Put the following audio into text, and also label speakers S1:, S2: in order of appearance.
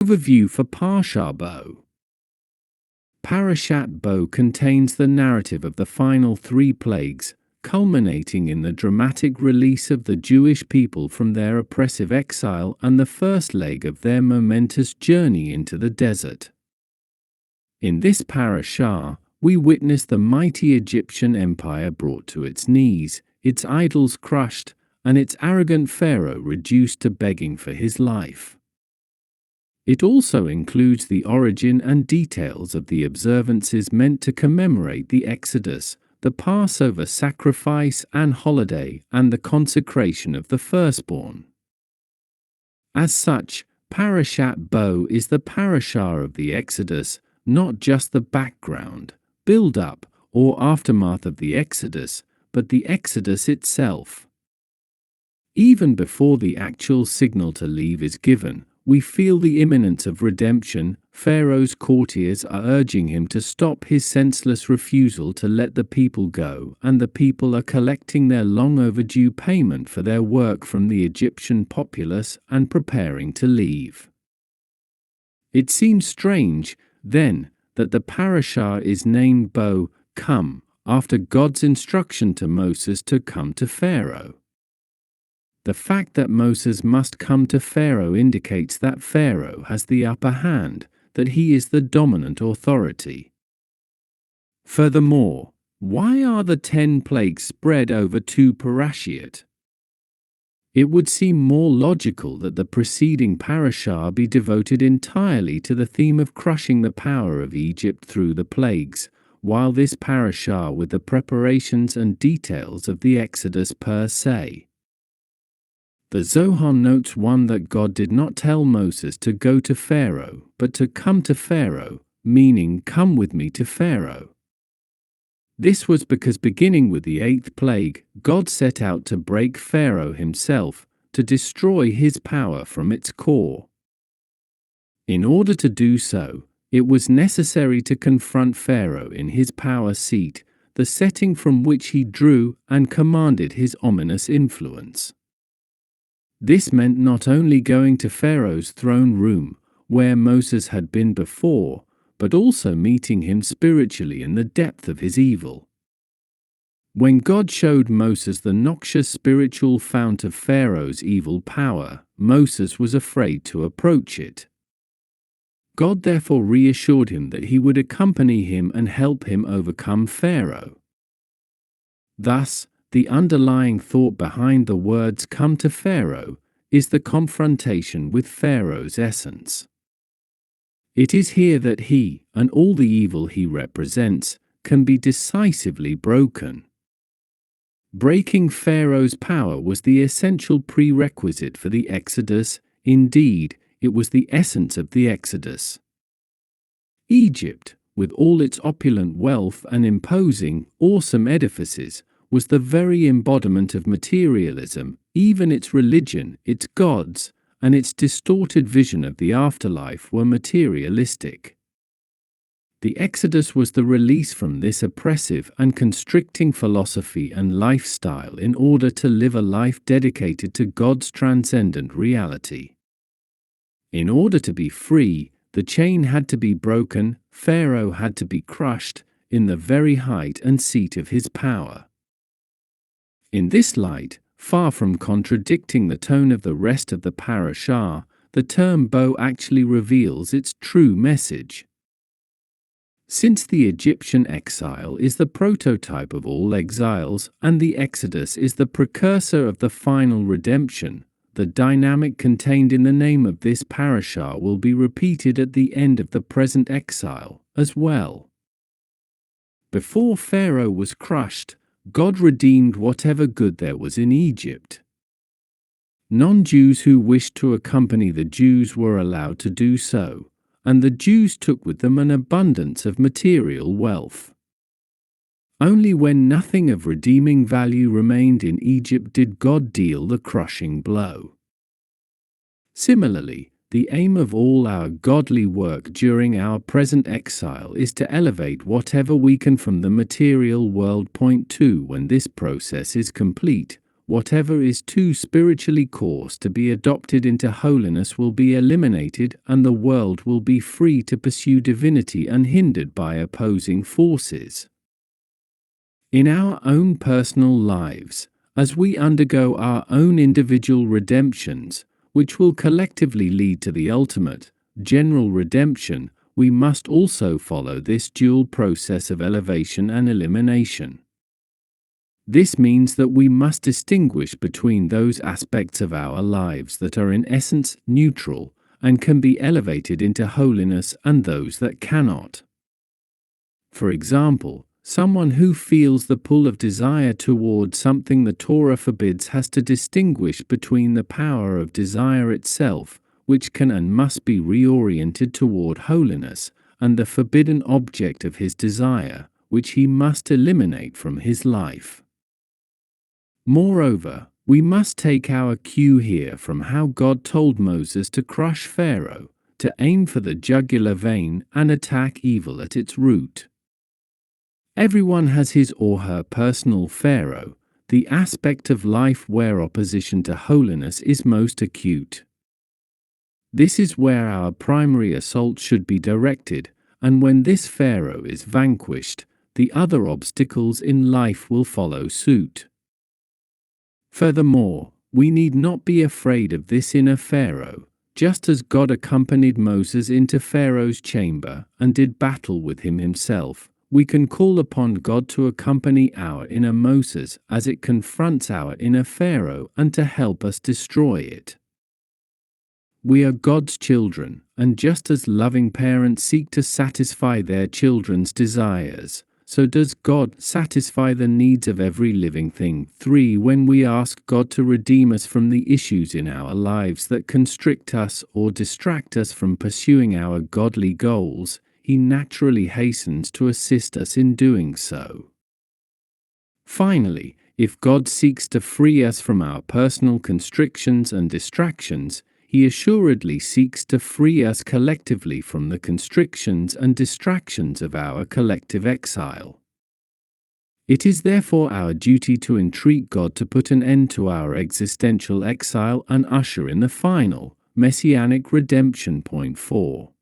S1: Overview for Parshah Bo. Parashat Bo contains the narrative of the final 3 plagues, culminating in the dramatic release of the Jewish people from their oppressive exile and the first leg of their momentous journey into the desert. In this parashah, we witness the mighty Egyptian empire brought to its knees, its idols crushed, and its arrogant pharaoh reduced to begging for his life. It also includes the origin and details of the observances meant to commemorate the Exodus, the Passover sacrifice and holiday, and the consecration of the firstborn. As such, Parashat Bo is the parashah of the Exodus, not just the background, build-up, or aftermath of the Exodus, but the Exodus itself. Even before the actual signal to leave is given, we feel the imminence of redemption. Pharaoh's courtiers are urging him to stop his senseless refusal to let the people go, and the people are collecting their long-overdue payment for their work from the Egyptian populace and preparing to leave. It seems strange, then, that the parashah is named Bo, come, after God's instruction to Moses to come to Pharaoh. The fact that Moses must come to Pharaoh indicates that Pharaoh has the upper hand, that he is the dominant authority. Furthermore, why are the 10 plagues spread over 2 parashiot? It would seem more logical that the preceding parashah be devoted entirely to the theme of crushing the power of Egypt through the plagues, while this parashah with the preparations and details of the Exodus per se. The Zohar notes 1 that God did not tell Moses to go to Pharaoh, but to come to Pharaoh, meaning come with me to Pharaoh. This was because beginning with the 8th plague, God set out to break Pharaoh himself, to destroy his power from its core. In order to do so, it was necessary to confront Pharaoh in his power seat, the setting from which he drew and commanded his ominous influence. This meant not only going to Pharaoh's throne room, where Moses had been before, but also meeting him spiritually in the depth of his evil. When God showed Moses the noxious spiritual fount of Pharaoh's evil power, Moses was afraid to approach it. God therefore reassured him that he would accompany him and help him overcome Pharaoh. Thus, the underlying thought behind the words "come to Pharaoh" is the confrontation with Pharaoh's essence. It is here that he, and all the evil he represents, can be decisively broken. Breaking Pharaoh's power was the essential prerequisite for the Exodus. Indeed, it was the essence of the Exodus. Egypt, with all its opulent wealth and imposing, awesome edifices, was the very embodiment of materialism. Even its religion, its gods, and its distorted vision of the afterlife were materialistic. The Exodus was the release from this oppressive and constricting philosophy and lifestyle in order to live a life dedicated to God's transcendent reality. In order to be free, the chain had to be broken, Pharaoh had to be crushed, in the very height and seat of his power. In this light, far from contradicting the tone of the rest of the parashah, the term Bo actually reveals its true message. Since the Egyptian exile is the prototype of all exiles, and the Exodus is the precursor of the final redemption, the dynamic contained in the name of this parashah will be repeated at the end of the present exile, as well. Before Pharaoh was crushed, God redeemed whatever good there was in Egypt. Non-Jews who wished to accompany the Jews were allowed to do so, and the Jews took with them an abundance of material wealth. Only when nothing of redeeming value remained in Egypt did God deal the crushing blow. Similarly, the aim of all our godly work during our present exile is to elevate whatever we can from the material world. Point 2. When this process is complete, whatever is too spiritually coarse to be adopted into holiness will be eliminated, and the world will be free to pursue divinity unhindered by opposing forces. In our own personal lives, as we undergo our own individual redemptions, which will collectively lead to the ultimate, general redemption, we must also follow this dual process of elevation and elimination. This means that we must distinguish between those aspects of our lives that are in essence neutral and can be elevated into holiness and those that cannot. For example, someone who feels the pull of desire toward something the Torah forbids has to distinguish between the power of desire itself, which can and must be reoriented toward holiness, and the forbidden object of his desire, which he must eliminate from his life. Moreover, we must take our cue here from how God told Moses to crush Pharaoh, to aim for the jugular vein and attack evil at its root. Everyone has his or her personal Pharaoh, the aspect of life where opposition to holiness is most acute. This is where our primary assault should be directed, and when this Pharaoh is vanquished, the other obstacles in life will follow suit. Furthermore, we need not be afraid of this inner Pharaoh, just as God accompanied Moses into Pharaoh's chamber and did battle with him himself. We can call upon God to accompany our inner Moses as it confronts our inner Pharaoh and to help us destroy it. We are God's children, and just as loving parents seek to satisfy their children's desires, so does God satisfy the needs of every living thing. 3. When we ask God to redeem us from the issues in our lives that constrict us or distract us from pursuing our godly goals, He naturally hastens to assist us in doing so. Finally, if God seeks to free us from our personal constrictions and distractions, He assuredly seeks to free us collectively from the constrictions and distractions of our collective exile. It is therefore our duty to entreat God to put an end to our existential exile and usher in the final, messianic redemption. Point 4.